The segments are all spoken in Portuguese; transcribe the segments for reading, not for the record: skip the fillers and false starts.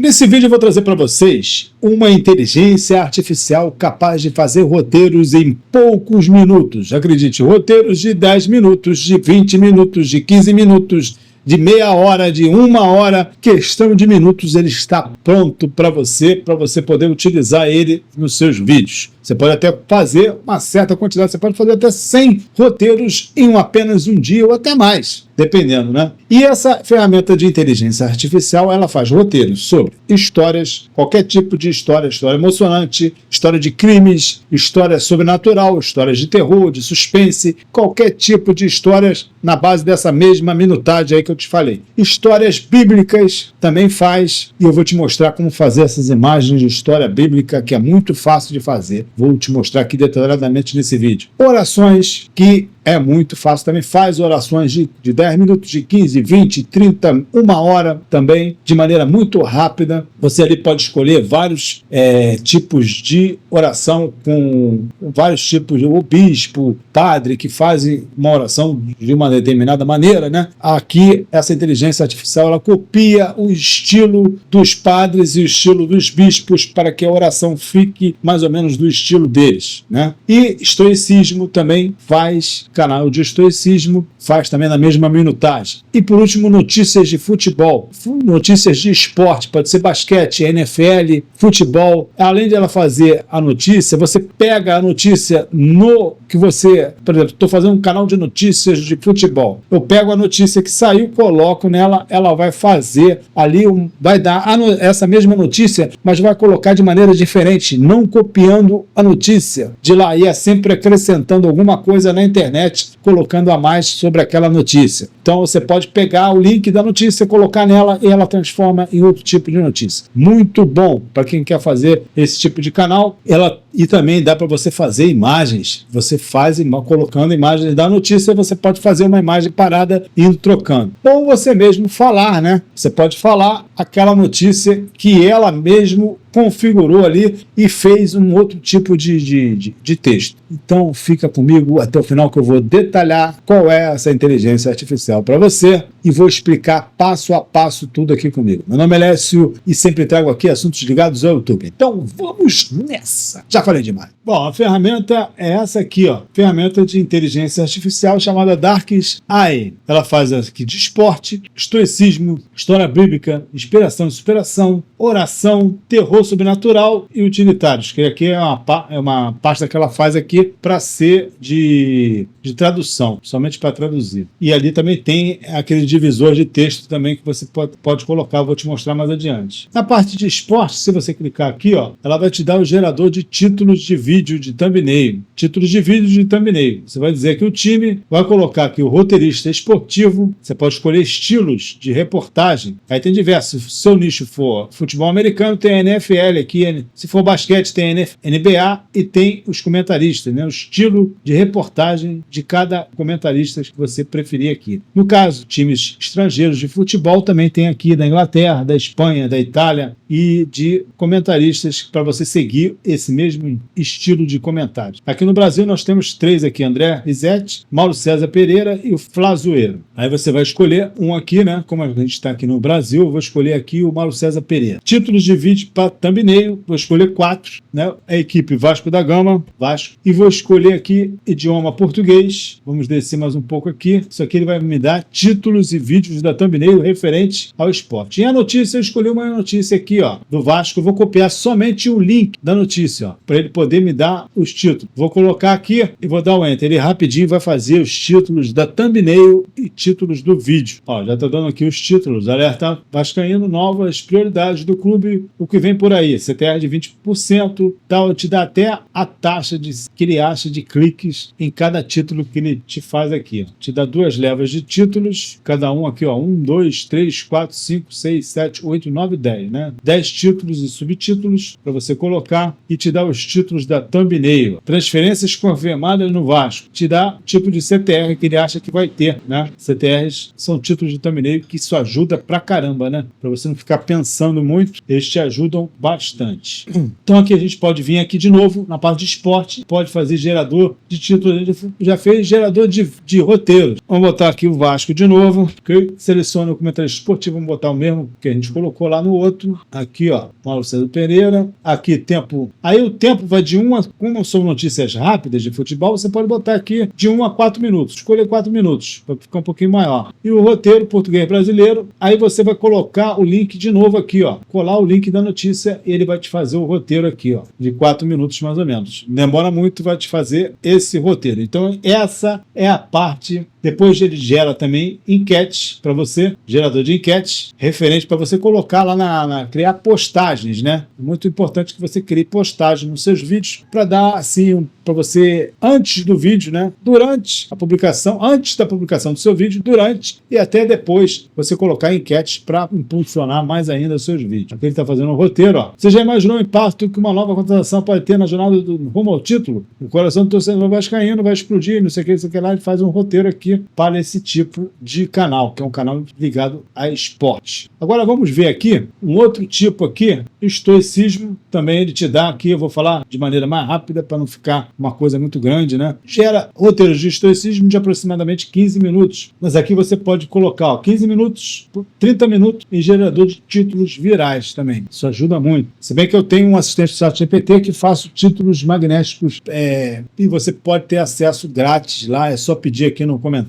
Nesse vídeo eu vou trazer para vocês uma inteligência artificial capaz de fazer roteiros em poucos minutos. Acredite, roteiros de 10 minutos, de 20 minutos, de 15 minutos, de meia hora, de uma hora, questão de minutos, ele está pronto para você poder utilizar ele nos seus vídeos. Você pode até fazer uma certa quantidade, você pode fazer até 100 roteiros em apenas um dia ou até mais, dependendo, né? E essa ferramenta de inteligência artificial, ela faz roteiros sobre histórias, qualquer tipo de história, história emocionante, história de crimes, história sobrenatural, histórias de terror, de suspense, qualquer tipo de histórias na base dessa mesma minutagem aí que eu te falei. Histórias bíblicas também faz, e eu vou te mostrar como fazer essas imagens de história bíblica, que é muito fácil de fazer. Vou te mostrar aqui detalhadamente nesse vídeo. Orações, que é muito fácil também, faz orações de 10 minutos, de 15, 20, 30, uma hora também, de maneira muito rápida. Você ali pode escolher vários tipos de oração, com vários tipos, o bispo, padre, que fazem uma oração de uma determinada maneira, né? Aqui, essa inteligência artificial, ela copia o estilo dos padres e o estilo dos bispos para que a oração fique mais ou menos do estilo deles, né? E estoicismo também faz, canal de estoicismo, faz também na mesma minutagem. E por último, notícias de futebol, notícias de esporte, pode ser basquete, NFL, futebol. Além de ela fazer a notícia, você pega a notícia no que você, por exemplo, estou fazendo um canal de notícias de futebol. Eu pego a notícia que saiu, coloco nela, ela vai fazer ali, vai dar essa mesma notícia, mas vai colocar de maneira diferente, não copiando a notícia de lá, e é sempre acrescentando alguma coisa na internet, colocando a mais sobre aquela notícia. Então você pode pegar o link da notícia, colocar nela e ela transforma em outro tipo de notícia. Muito bom para quem quer fazer esse tipo de canal. E também dá para você fazer imagens. Você faz colocando imagens da notícia, você pode fazer uma imagem parada indo trocando. Ou você mesmo falar, né? Você pode falar aquela notícia que ela mesmo configurou ali e fez um outro tipo de texto. Então fica comigo até o final que eu vou detalhar qual é essa inteligência artificial para você e vou explicar passo a passo tudo aqui comigo. Meu nome é Lécio e sempre trago aqui assuntos ligados ao YouTube. Então vamos nessa! Já falei demais. Bom, a ferramenta é essa aqui, ó. Ferramenta de inteligência artificial chamada Dark's AI. Ela faz aqui de esporte, estoicismo, história bíblica, inspiração e superação, oração, terror sobrenatural e utilitários, que aqui é uma pasta que ela faz aqui para ser de tradução, somente para traduzir. E ali também tem aquele divisor de texto também que você pode colocar, vou te mostrar mais adiante. Na parte de esporte, se você clicar aqui, ó, ela vai te dar o gerador de títulos de vídeo de thumbnail. Títulos de vídeo de thumbnail. Você vai dizer que o time vai colocar aqui o roteirista esportivo, você pode escolher estilos de reportagem. Aí tem diversos. Se seu nicho for futebol americano, tem a NFL aqui. Se for basquete, tem a NBA e tem os comentaristas, né? O estilo de reportagem de cada comentarista que você preferir aqui. No caso, times estrangeiros de futebol também tem aqui da Inglaterra, da Espanha, da Itália e de comentaristas para você seguir esse mesmo estilo de comentário. Aqui no Brasil nós temos 3 aqui, André Rizete, Mauro César Pereira e o Flazoeiro. Aí você vai escolher um aqui, né? Como a gente está aqui no Brasil, eu vou escolher aqui o Mauro César Pereira. Títulos de vídeo para thumbnail, vou escolher 4, né? A equipe Vasco da Gama, Vasco, e vou escolher aqui idioma português. Vamos descer mais um pouco aqui. Isso aqui ele vai me dar títulos e vídeos da thumbnail referentes ao esporte. E a notícia, eu escolhi uma notícia aqui, ó, do Vasco. Eu vou copiar somente o link da notícia, ó, para ele poder me dar os títulos. Vou colocar aqui e vou dar o Enter. Ele rapidinho vai fazer os títulos da thumbnail e títulos do vídeo. Ó, já tá dando aqui os títulos. Alerta vascaíno, novas prioridades do clube, o que vem por aí. CTR de 20%, tal, te dá até a taxa que ele acha de cliques em cada título que ele te faz aqui. Ó. Te dá 2 levas de títulos, cada um aqui, ó, 1, 2, 3, 4, 5, 6, 7, 8, 9, 10, né? 10 títulos e subtítulos para você colocar e te dá os títulos da thumbnail. Transferências confirmadas no Vasco. Te dá tipo de CTR que ele acha que vai ter, né? CTRs são títulos de thumbnail que isso ajuda pra caramba, né? Pra você não ficar pensando muito, eles te ajudam bastante. Então aqui a gente pode vir aqui de novo, na parte de esporte, pode fazer gerador de títulos, a gente já fez gerador de roteiros. Vamos botar aqui o Vasco de novo. ok? Seleciona o comentarista esportivo, vamos botar o mesmo que a gente colocou lá no outro. Aqui, ó, Paulo César Pereira. Aqui, tempo. Aí o tempo vai de 1 a... Como são notícias rápidas de futebol, você pode botar aqui de 1 a 4 minutos. Escolher 4 minutos, para ficar um pouquinho maior. E o roteiro, português brasileiro. Aí você vai colocar o link de novo aqui, ó. Colar o link da notícia e ele vai te fazer o roteiro aqui, ó. De 4 minutos mais ou menos. Demora muito, vai te fazer esse roteiro. Então, essa é a parte. Depois ele gera também enquetes para você, gerador de enquetes, referente para você colocar lá criar postagens, né? É muito importante que você crie postagens nos seus vídeos para dar assim para você antes do vídeo, né? Durante a publicação, antes da publicação do seu vídeo, durante e até depois você colocar enquetes para impulsionar mais ainda os seus vídeos. Aqui ele está fazendo um roteiro, ó. Você já imaginou o impacto que uma nova contratação pode ter na jornada do rumo ao título? O coração do torcedor vascaíno vai explodir, não sei o que lá. Ele faz um roteiro aqui para esse tipo de canal, que é um canal ligado a esporte. Agora vamos ver aqui um outro tipo aqui, estoicismo, também ele te dá aqui, eu vou falar de maneira mais rápida para não ficar uma coisa muito grande, né? Gera roteiros de estoicismo de aproximadamente 15 minutos, mas aqui você pode colocar 15 minutos, 30 minutos em gerador de títulos virais também. Isso ajuda muito. Se bem que eu tenho um assistente do ChatGPT que faço títulos magnéticos e você pode ter acesso grátis lá, é só pedir aqui no comentário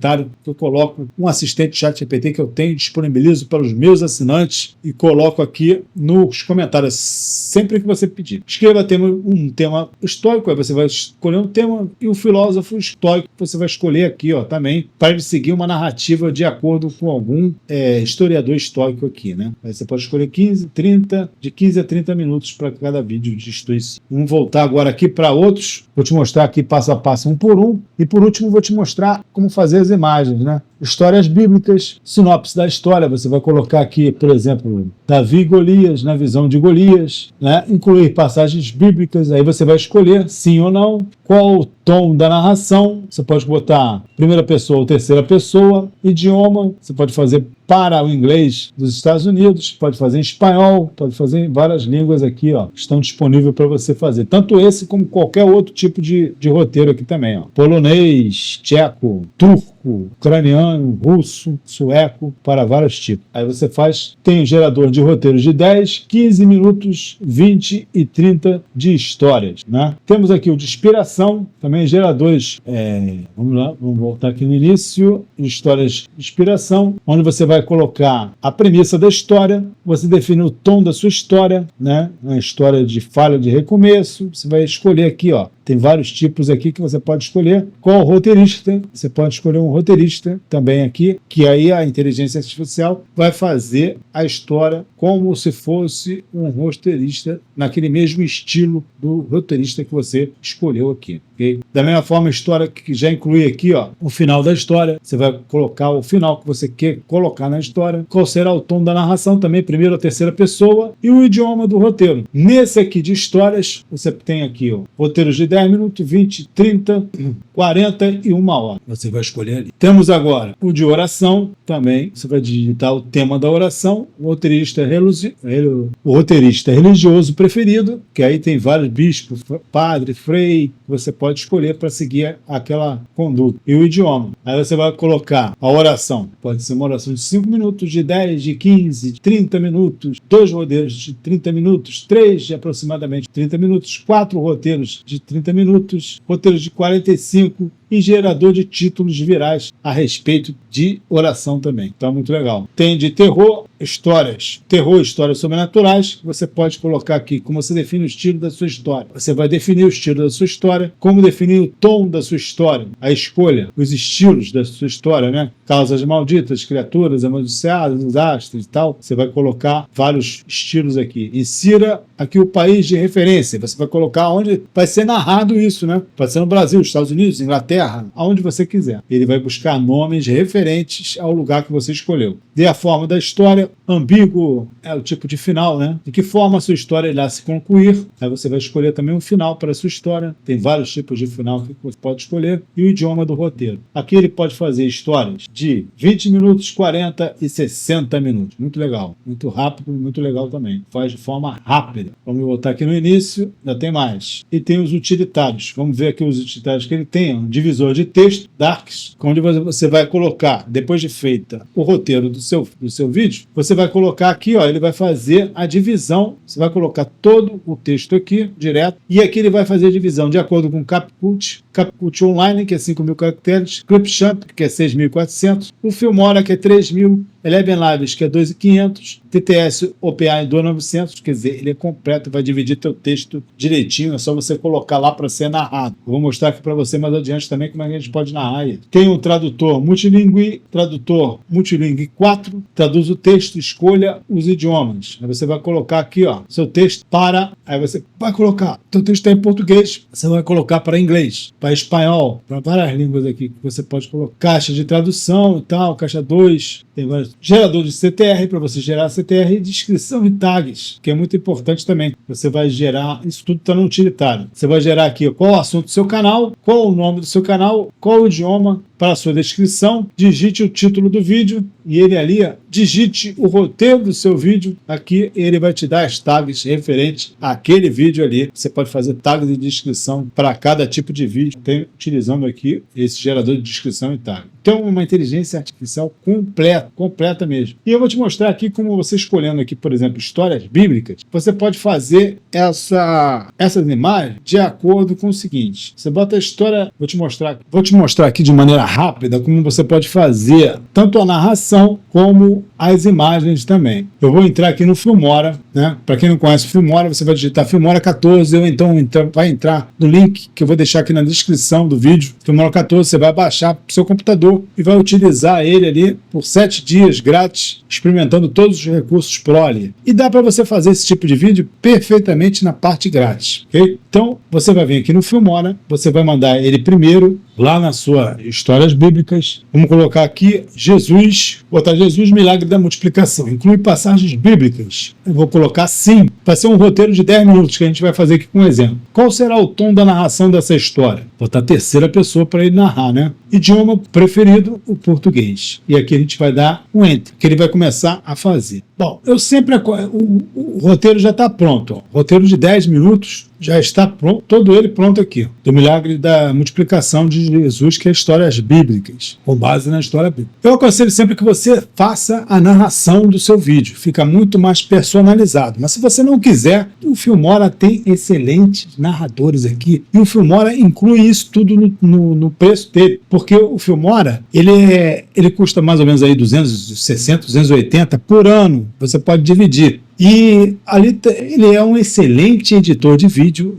que eu coloco um assistente ChatGPT que eu tenho, disponibilizo para os meus assinantes e coloco aqui nos comentários sempre que você pedir. Escreva um tema estoico, aí você vai escolher um tema e o filósofo estoico você vai escolher aqui, ó, também, para ele seguir uma narrativa de acordo com algum historiador estoico aqui, né? Aí você pode escolher 15, 30, de 15 a 30 minutos para cada vídeo de estoicismo. Vamos voltar agora aqui para outros. Vou te mostrar aqui passo a passo, um por um. E por último vou te mostrar como fazer as imagens, né? Histórias bíblicas, sinopse da história. Você vai colocar aqui, por exemplo, Davi e Golias, na visão de Golias, né? Incluir passagens bíblicas. Aí você vai escolher sim ou não. Qual o tom da narração? Você pode botar primeira pessoa ou terceira pessoa. Idioma, você pode fazer para o inglês dos Estados Unidos, pode fazer em espanhol, pode fazer em várias línguas aqui, ó, que estão disponíveis para você fazer. Tanto esse como qualquer outro tipo de roteiro aqui também, ó. Polonês, tcheco, turco, ucraniano, russo, sueco, para vários tipos. Aí você tem um gerador de roteiros de 10, 15 minutos, 20 e 30 de histórias, né? Temos aqui o de inspiração, também geradores, vamos lá, vamos voltar aqui no início, histórias de inspiração, onde você vai colocar a premissa da história, você define o tom da sua história, né? Uma história de falha, de recomeço, você vai escolher aqui, ó, tem vários tipos aqui que você pode escolher. Qual o roteirista? Você pode escolher um roteirista também aqui, que aí a inteligência artificial vai fazer a história como se fosse um roteirista, naquele mesmo estilo do roteirista que você escolheu aqui. Okay? Da mesma forma, a história que já inclui aqui, ó, o final da história. Você vai colocar o final que você quer colocar na história. Qual será o tom da narração também, primeira ou terceira pessoa, e o idioma do roteiro. Nesse aqui de histórias, você tem aqui, ó, roteiros de 10 minutos, 20, 30, 40 e 1 hora. Você vai escolher ali. Temos agora o de oração também. Você vai digitar o tema da oração, o roteirista religioso preferido, que aí tem vários bispos, padre, frei, que você pode escolher para seguir aquela conduta. E o idioma. Aí você vai colocar a oração. Pode ser uma oração de 5 minutos, de 10, de 15, de 30 minutos, 2 roteiros de 30 minutos, 3 de aproximadamente 30 minutos, 4 roteiros de 30 minutos, roteiros de 45 e gerador de títulos virais a respeito de oração também. Então, muito legal. Tem de terror, histórias sobrenaturais. Você pode colocar aqui como você define o estilo da sua história. Você vai definir o estilo da sua história, como definir o tom da sua história, a escolha, os estilos da sua história, né? Causas malditas, criaturas amaldiçoadas, desastres e tal. Você vai colocar vários estilos aqui. Insira aqui o país de referência. Você vai colocar onde vai ser narrado isso, né? Pode ser no Brasil, Estados Unidos, Inglaterra, aonde você quiser. Ele vai buscar nomes referentes ao lugar que você escolheu. Dê a forma da história, ambíguo é o tipo de final, né? De que forma a sua história irá se concluir. Aí você vai escolher também um final para a sua história. Tem vários tipos de final que você pode escolher. E o idioma do roteiro. Aqui ele pode fazer histórias de 20 minutos, 40 e 60 minutos. Muito legal. Muito rápido e muito legal também. Faz de forma rápida. Vamos voltar aqui no início. Ainda tem mais. E tem os utilitários. Vamos ver aqui os utilitários que ele tem. De divisor de texto, Darks, onde você vai colocar, depois de feita o roteiro do seu vídeo, você vai colocar aqui, ó, ele vai fazer a divisão, você vai colocar todo o texto aqui, direto, e aqui ele vai fazer a divisão de acordo com o CapCut Online, que é 5.000 caracteres, ClipChamp, que é 6.400, o Filmora, que é 3.000, Eleven Labs, que é 2.500, TTS OPA em 2.900, quer dizer, ele é completo, vai dividir teu texto direitinho, é só você colocar lá para ser narrado. Eu vou mostrar aqui para você mais adiante também como é que a gente pode narrar ele. Tem um tradutor multilingue 4, traduz o texto, escolha os idiomas. Aí você vai colocar aqui, ó, seu texto aí você vai colocar, teu texto está em português, você vai colocar para inglês, para espanhol, para várias línguas aqui que você pode colocar. Caixa de tradução e tal, caixa 2, tem vários. Gerador de CTR, para você gerar CTR, descrição e tags, que é muito importante também. Você vai gerar, isso tudo está no utilitário. Você vai gerar aqui qual o assunto do seu canal, qual o nome do seu canal, qual o idioma, para a sua descrição, digite o título do vídeo e ele ali, ó, digite o roteiro do seu vídeo. Aqui ele vai te dar as tags referentes àquele vídeo ali. Você pode fazer tags de descrição para cada tipo de vídeo, utilizando aqui esse gerador de descrição e tag. Então, uma inteligência artificial completa mesmo. E eu vou te mostrar aqui como você escolhendo aqui, por exemplo, histórias bíblicas, você pode fazer essas imagens de acordo com o seguinte. Você bota a história, vou te mostrar aqui de maneira rápida como você pode fazer tanto a narração como as imagens também. Eu vou entrar aqui no Filmora, né? Para quem não conhece o Filmora, você vai digitar Filmora 14, ou então vai entrar no link que eu vou deixar aqui na descrição do vídeo. Filmora 14, você vai baixar para o seu computador e vai utilizar ele ali por 7 dias grátis, experimentando todos os recursos Pro ali. E dá para você fazer esse tipo de vídeo perfeitamente na parte grátis, ok? Então, você vai vir aqui no Filmora, você vai mandar ele primeiro lá na sua Histórias Bíblicas. Vamos colocar aqui Jesus, botar Jesus, milagre da multiplicação. Inclui passagens bíblicas. Eu vou colocar sim. Vai ser um roteiro de 10 minutos que a gente vai fazer aqui com um exemplo. Qual será o tom da narração dessa história? Botar terceira pessoa para ele narrar, né? Idioma preferido, o português. E aqui a gente vai dar um enter, que ele vai começar a fazer. Bom, o roteiro já está pronto. Ó. O roteiro de 10 minutos já está pronto, todo ele pronto aqui. Do milagre da multiplicação de Jesus, que é histórias bíblicas, com base na história bíblica. Eu aconselho sempre que você faça a narração do seu vídeo. Fica muito mais personalizado. Mas se você não quiser, o Filmora tem excelentes narradores aqui. E o Filmora inclui isso tudo no preço dele. Porque o Filmora, ele custa mais ou menos aí 260, 280 por ano. Você pode dividir. E ali ele é um excelente editor de vídeo,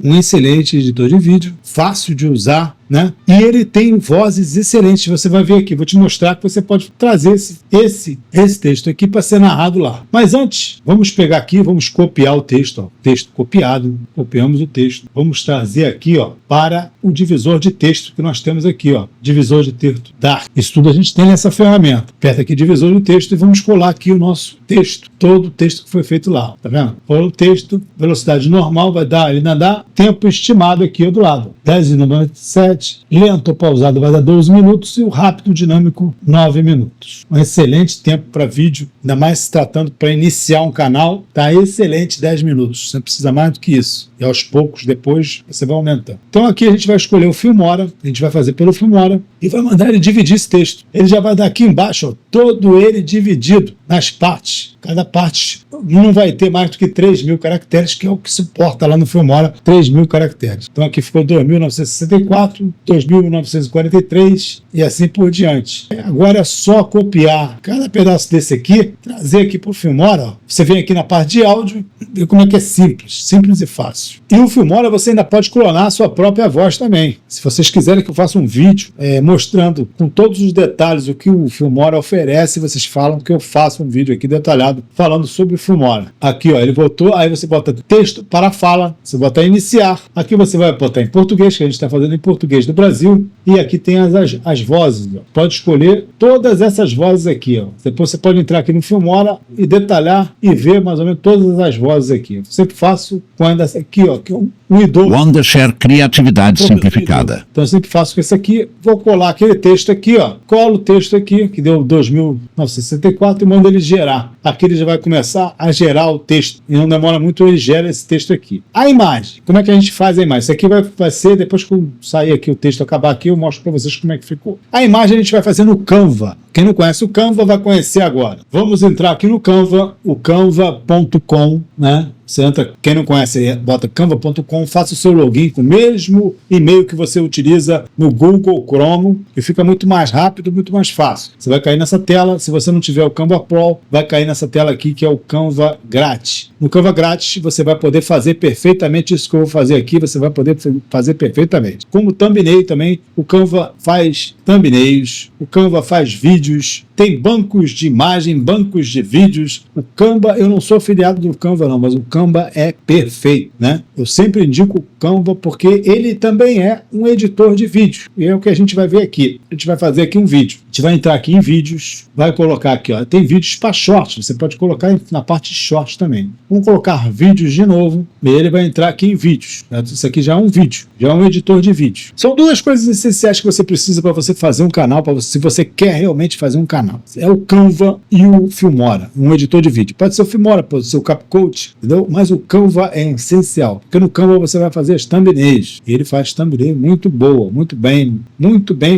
fácil de usar, né? E ele tem vozes excelentes. Você vai ver aqui, vou te mostrar que você pode trazer esse texto aqui para ser narrado lá. Mas antes, vamos pegar aqui, vamos copiar o texto, ó. Texto copiado, copiamos o texto. Vamos trazer aqui, ó, para o divisor de texto que nós temos aqui, ó, divisor de texto Dark. Isso tudo a gente tem nessa ferramenta. Aperta aqui divisor de texto e vamos colar aqui o nosso texto, todo o texto que foi feito lá, tá vendo? O texto, velocidade normal vai dar, ele ainda dá tempo estimado aqui do lado, 10,97, lento ou pausado vai dar 12 minutos e o rápido dinâmico 9 minutos. Um excelente tempo para vídeo, ainda mais se tratando para iniciar um canal, tá excelente 10 minutos, você não precisa mais do que isso. E aos poucos, depois, você vai aumentando. Então aqui a gente vai escolher o Filmora, a gente vai fazer pelo Filmora e vai mandar ele dividir esse texto. Ele já vai dar aqui embaixo, ó, todo ele dividido nas partes. Cada parte não vai ter mais do que 3.000 caracteres, que é o que suporta lá no Filmora, 3.000 caracteres. Então aqui ficou 2.964, 2.943 e assim por diante. Agora é só copiar cada pedaço desse aqui, trazer aqui para o Filmora. Ó. Você vem aqui na parte de áudio, vê como é que é simples e fácil. E o Filmora você ainda pode clonar a sua própria voz também. Se vocês quiserem que eu faça um vídeo mostrando com todos os detalhes o que o Filmora oferece, vocês falam que eu faço um vídeo aqui detalhado falando sobre o Filmora. Aqui, ó, ele voltou, aí você bota texto para fala, você bota iniciar. Aqui você vai botar em português, que a gente está fazendo em português do Brasil, e aqui tem as vozes. Ó. Pode escolher todas essas vozes aqui. Ó. Depois você pode entrar aqui no Filmora e detalhar e ver mais ou menos todas as vozes aqui. Eu sempre faço com essa aqui, ó, que é um Idol. Wondershare Criatividade Simplificada. Então eu sempre faço com esse aqui, vou colar colar aquele texto aqui, ó. Colo o texto aqui, que deu 2.964, e mando ele gerar. Aqui ele já vai começar a gerar o texto. E não demora muito, ele gera esse texto aqui. A imagem. Como é que a gente faz a imagem? Isso aqui vai ser, depois que eu sair aqui, o texto acabar aqui, eu mostro para vocês como é que ficou. A imagem a gente vai fazer no Canva. Quem não conhece o Canva vai conhecer agora. Vamos entrar aqui no Canva, o canva.com, né? Você entra, quem não conhece, bota canva.com, faça o seu login com o mesmo e-mail que você utiliza no Google Chrome e fica muito mais rápido, muito mais fácil. Você vai cair nessa tela, se você não tiver o Canva Pro, vai cair nessa tela aqui que é o Canva Grátis. No Canva Grátis você vai poder fazer perfeitamente isso que eu vou fazer aqui, você vai poder fazer perfeitamente. Como thumbnail também, o Canva faz thumbnails, o Canva faz vídeos, tem bancos de imagem, bancos de vídeos. O Canva, eu não sou afiliado do Canva não, mas o Canva é perfeito, né? Eu sempre indico o Canva porque ele também é um editor de vídeo. E é o que a gente vai ver aqui. A gente vai fazer aqui um vídeo. A gente vai entrar aqui em vídeos, vai colocar aqui, ó, tem vídeos para shorts, você pode colocar na parte de shorts também. Vamos colocar vídeos de novo, e ele vai entrar aqui em vídeos. Isso aqui já é um vídeo, já é um editor de vídeo. São duas coisas essenciais que você precisa para você fazer um canal, se você quer realmente fazer um canal. É o Canva e o Filmora, um editor de vídeo. Pode ser o Filmora, pode ser o CapCut, entendeu? Mas o Canva é essencial, porque no Canva você vai fazer as thumbnails, e ele faz thumbnail muito boa, muito bem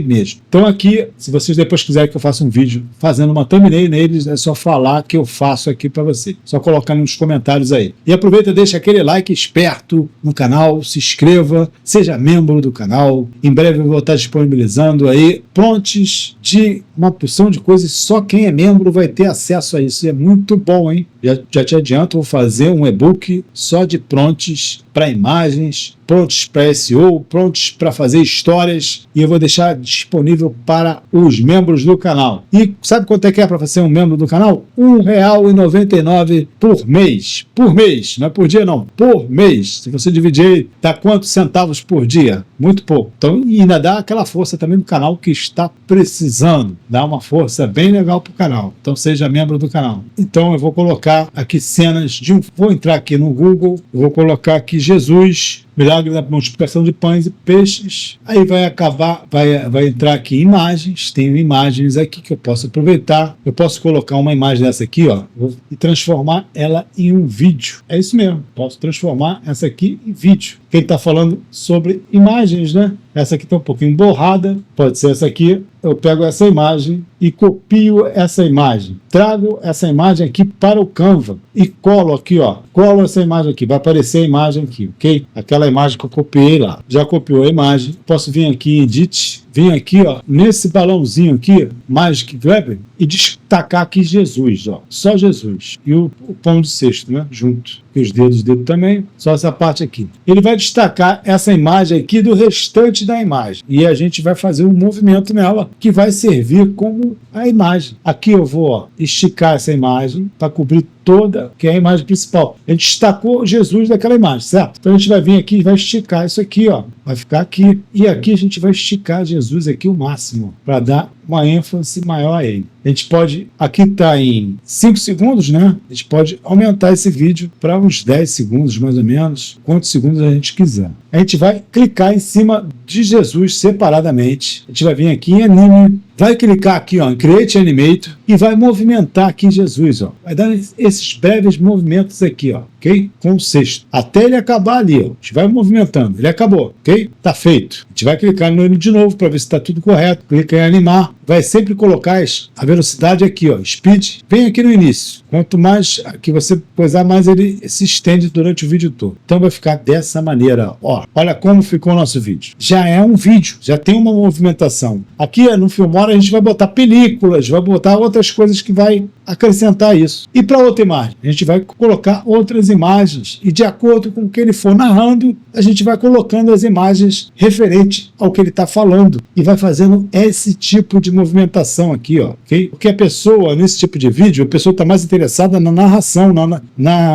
mesmo. Então aqui, se vocês depois quiserem que eu faça um vídeo fazendo uma thumbnail neles, é só falar que eu faço aqui para você. Só colocar nos comentários aí. E aproveita e deixa aquele like esperto no canal, se inscreva, seja membro do canal. Em breve eu vou estar disponibilizando aí prompts de uma porção de coisas, só quem é membro vai ter acesso a isso. É muito bom, hein? Já te adianto, vou fazer um e-book só de prompts para imagens, prompts para SEO, prompts para fazer histórias, e eu vou deixar disponível para os membros do canal. E sabe quanto é que é para ser um membro do canal? R$ 1,99 por mês. Por mês, não é por dia não, por mês. Se você dividir, dá quantos centavos por dia? Muito pouco. Então, e ainda dá aquela força também do canal que está precisando. Dá uma força bem legal para o canal. Então seja membro do canal. Então eu vou colocar aqui cenas de vou entrar aqui no Google, eu vou colocar aqui Jesus, milagre da multiplicação de pães e peixes. Aí vai entrar aqui imagens, tenho imagens aqui que eu posso aproveitar. Eu posso colocar uma imagem dessa aqui, ó, e transformar ela em um vídeo. É isso mesmo, posso transformar essa aqui em vídeo. Quem está falando sobre imagens, né? Essa aqui está um pouquinho borrada, pode ser essa aqui. Eu pego essa imagem e copio essa imagem. Trago essa imagem aqui para o Canva e colo aqui, ó. Colo essa imagem aqui, vai aparecer a imagem aqui, ok? Aquela imagem que eu copiei lá. Já copiou a imagem. Posso vir aqui em Edit, vir aqui, ó, nesse balãozinho aqui, Magic Web, e destacar aqui Jesus, ó. Só Jesus. E o pão de cesto, né? Junto. E os dedos dele também, só essa parte aqui. Ele vai destacar essa imagem aqui do restante da imagem. E a gente vai fazer um movimento nela que vai servir como a imagem. Aqui eu vou, ó, esticar essa imagem para cobrir toda, que é a imagem principal. A gente destacou Jesus daquela imagem, certo? Então a gente vai vir aqui e vai esticar isso aqui, ó. Vai ficar aqui. E aqui a gente vai esticar Jesus aqui o máximo, para dar uma ênfase maior a ele. A gente pode, aqui está em 5 segundos, né? A gente pode aumentar esse vídeo para uns 10 segundos, mais ou menos, quantos segundos a gente quiser. A gente vai clicar em cima de Jesus separadamente. A gente vai vir aqui em Anime, vai clicar aqui, ó, em Create Animator e vai movimentar aqui Jesus, ó. Vai dar esses breves movimentos aqui, ó, ok? Com o sexto. Até ele acabar ali, ó. A gente vai movimentando. Ele acabou, ok? Tá feito. A gente vai clicar nele de novo para ver se está tudo correto. Clica em animar. Vai sempre colocar a velocidade aqui, ó, speed, bem aqui no início. Quanto mais que você coisar, mais ele se estende durante o vídeo todo. Então vai ficar dessa maneira, ó. Olha como ficou o nosso vídeo. Já é um vídeo, já tem uma movimentação. Aqui no Filmora a gente vai botar películas, vai botar outras coisas que vai acrescentar isso. E para outra imagem, a gente vai colocar outras imagens e de acordo com o que ele for narrando, a gente vai colocando as imagens referentes ao que ele está falando e vai fazendo esse tipo de movimentação aqui, ó, ok? Porque a pessoa, nesse tipo de vídeo, a pessoa está mais interessada na narração,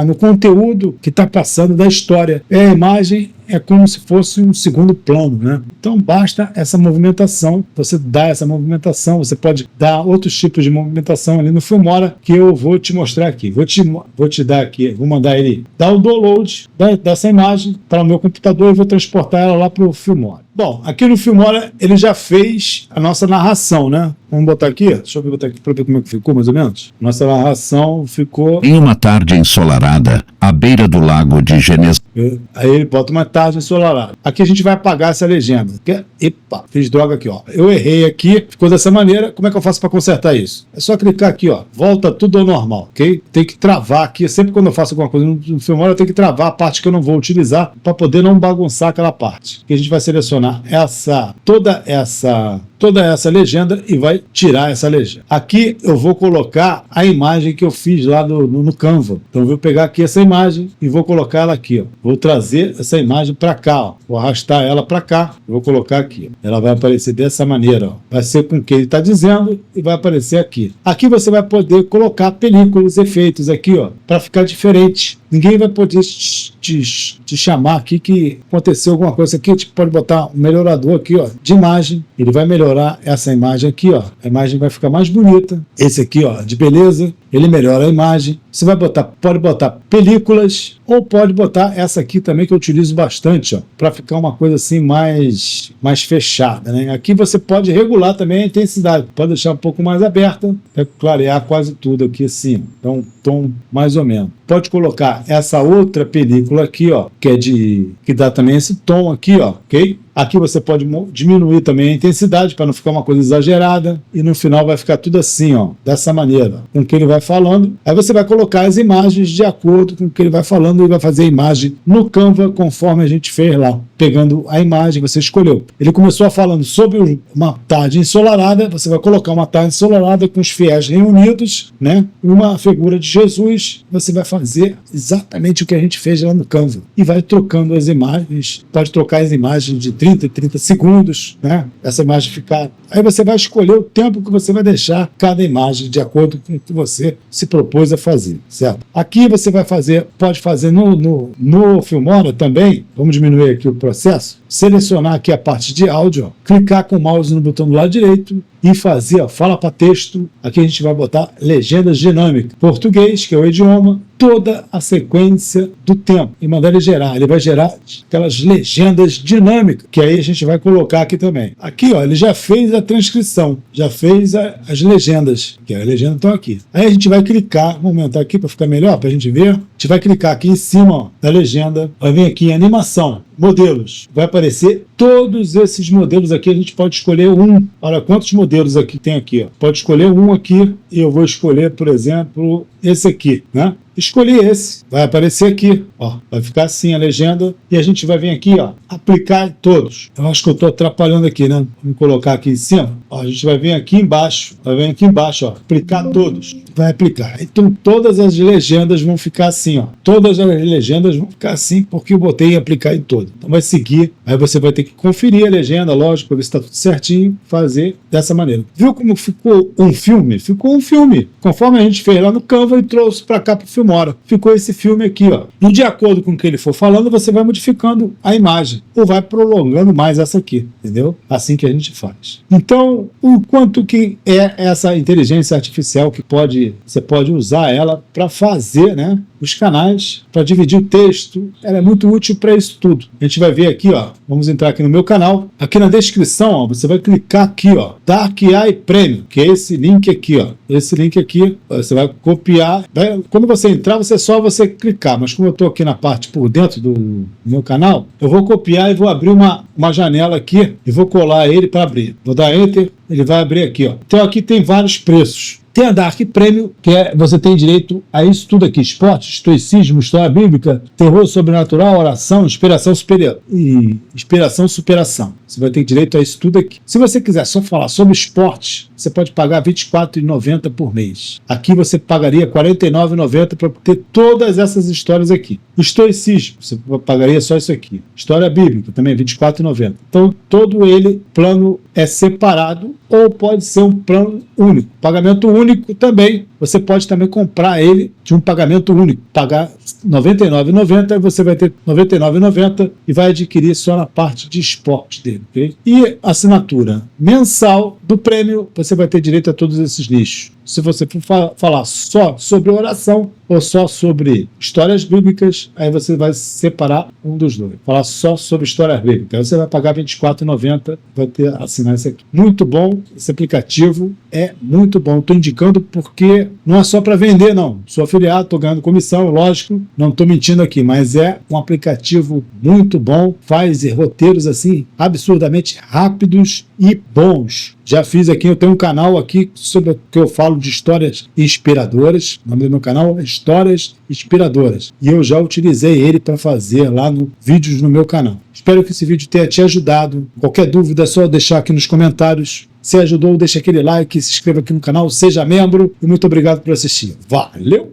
no conteúdo que está passando da história. A imagem é como se fosse um segundo plano, né? Então basta essa movimentação, você dá essa movimentação, você pode dar outros tipos de movimentação ali no Filmora que eu vou te mostrar aqui. Vou te dar aqui, vou mandar ele dar o download dessa imagem para o meu computador e vou transportar ela lá para o Filmora. Bom, aqui no Filmora ele já fez a nossa narração, né? Vamos botar aqui, deixa eu botar aqui para ver como é que ficou, mais ou menos. Nossa narração ficou... Em uma tarde ensolarada, à beira do lago de Genezaré. Aí ele bota uma tarde ensolarada. Aqui a gente vai apagar essa legenda. Epa, fiz droga aqui, ó. Eu errei aqui, ficou dessa maneira. Como é que eu faço para consertar isso? É só clicar aqui, ó. Volta tudo ao normal, ok? Tem que travar aqui. Sempre quando eu faço alguma coisa no Filmora, eu tenho que travar a parte que eu não vou utilizar para poder não bagunçar aquela parte. Aqui a gente vai selecionar toda essa legenda e vai tirar essa legenda. Aqui eu vou colocar a imagem que eu fiz lá no Canva. Então eu vou pegar aqui essa imagem e vou colocar ela aqui, ó. Vou trazer essa imagem para cá, ó. Vou arrastar ela para cá, vou colocar aqui. Ela vai aparecer dessa maneira, ó. Vai ser com o que ele está dizendo e vai aparecer aqui. Aqui você vai poder colocar películas, efeitos aqui, ó, para ficar diferente. Ninguém vai poder te chamar aqui que aconteceu alguma coisa aqui. Tipo, pode botar um melhorador aqui, ó, de imagem. Ele vai melhorar essa imagem aqui, ó. A imagem vai ficar mais bonita. Esse aqui, ó, de beleza. Ele melhora a imagem. Você vai pode botar películas ou pode botar essa aqui também que eu utilizo bastante, ó, para ficar uma coisa assim mais fechada, né? Aqui você pode regular também a intensidade. Pode deixar um pouco mais aberta para clarear quase tudo aqui assim. Então, um tom mais ou menos. Pode colocar essa outra película aqui, ó, que dá também esse tom aqui, ó, ok? Aqui você pode diminuir também a intensidade para não ficar uma coisa exagerada e no final vai ficar tudo assim, ó, dessa maneira, com o que ele vai falando. Aí você vai colocar as imagens de acordo com o que ele vai falando e vai fazer a imagem no Canva conforme a gente fez lá. Pegando a imagem, você escolheu. Ele começou falando sobre uma tarde ensolarada, você vai colocar uma tarde ensolarada com os fiéis reunidos, né? Uma figura de Jesus, você vai fazer exatamente o que a gente fez lá no Canva. E vai trocando as imagens, pode trocar as imagens de 30 segundos, né? Essa imagem ficar... Aí você vai escolher o tempo que você vai deixar cada imagem de acordo com o que você se propôs a fazer, certo? Aqui você vai fazer, pode fazer no Filmora também, vamos diminuir aqui o processo, selecionar aqui a parte de áudio, ó, clicar com o mouse no botão do lado direito e fazer, ó, fala para texto. Aqui a gente vai botar legendas dinâmicas. Português, que é o idioma, toda a sequência do tempo e mandar ele gerar. Ele vai gerar aquelas legendas dinâmicas, que aí a gente vai colocar aqui também. Aqui, ó, ele já fez a transcrição, já fez as legendas, que as legendas estão aqui. Aí a gente vai clicar, vou aumentar aqui para ficar melhor, para a gente ver. A gente vai clicar aqui em cima, ó, da legenda, vai vir aqui em animação, modelos. Vai aparecer todos esses modelos aqui, a gente pode escolher um. Olha quantos modelos aqui tem aqui, ó. Pode escolher um aqui e eu vou escolher, por exemplo, esse aqui, né? Escolhi esse, vai aparecer aqui, ó, vai ficar assim a legenda e a gente vai vir aqui, ó, aplicar em todos. Eu acho que eu estou atrapalhando aqui, né? Vamos colocar aqui em cima, ó, a gente vai vir aqui embaixo, ó, aplicar todos, vai aplicar. Então todas as legendas vão ficar assim, ó, todas as legendas vão ficar assim porque eu botei em aplicar em todas. Então vai seguir, aí você vai ter que conferir a legenda, lógico, para ver se está tudo certinho, fazer dessa maneira. Viu como ficou um filme? Ficou um filme, conforme a gente fez lá no Canva e trouxe para cá para o Filmora. Ficou esse filme aqui, ó. E de acordo com o que ele for falando, você vai modificando a imagem ou vai prolongando mais essa aqui, entendeu? Assim que a gente faz. Então, o quanto que é essa inteligência artificial que você pode usar ela para fazer, né, os canais, para dividir o texto, ela é muito útil para isso tudo. A gente vai ver aqui, ó, vamos entrar aqui no meu canal, aqui na descrição, ó, você vai clicar aqui, ó, Dark AI Premium, que é esse link aqui, ó, esse link aqui, você vai copiar, quando você entrar, você clicar, mas como eu estou aqui na parte por dentro do meu canal, eu vou copiar e vou abrir uma janela aqui e vou colar ele para abrir. Vou dar Enter, ele vai abrir aqui, ó. Então aqui tem vários preços. Tem a Dark Premium, que você tem direito a isso tudo aqui: esporte, estoicismo, história bíblica, terror sobrenatural, oração, inspiração superação. Você vai ter direito a isso tudo aqui. Se você quiser só falar sobre esporte, você pode pagar R$ 24,90 por mês. Aqui você pagaria R$ 49,90 para ter todas essas histórias aqui. Estoicismo, você pagaria só isso aqui. História bíblica, também R$ 24,90. Então, todo ele, plano é separado ou pode ser um plano único. Pagamento único também, você pode também comprar ele de um pagamento único. Pagar R$ 99,90 e você vai ter R$ 99,90 e vai adquirir só na parte de esporte dele. Okay? E assinatura mensal do prêmio, você vai ter direito a todos esses nichos. Se você for falar só sobre oração, ou só sobre histórias bíblicas, aí você vai separar um dos dois. Falar só sobre histórias bíblicas. Aí você vai pagar R$ 24,90, vai ter assinar esse aqui. Muito bom, esse aplicativo é muito bom. Estou indicando porque não é só para vender, não. Sou afiliado, estou ganhando comissão, lógico, não estou mentindo aqui, mas é um aplicativo muito bom, faz roteiros assim absurdamente rápidos e bons. Já fiz aqui, eu tenho um canal aqui sobre que eu falo de histórias inspiradoras. O nome do meu canal é Histórias Inspiradoras. E eu já utilizei ele para fazer lá no vídeos no meu canal. Espero que esse vídeo tenha te ajudado. Qualquer dúvida é só deixar aqui nos comentários. Se ajudou, deixa aquele like, se inscreva aqui no canal, seja membro. E muito obrigado por assistir. Valeu!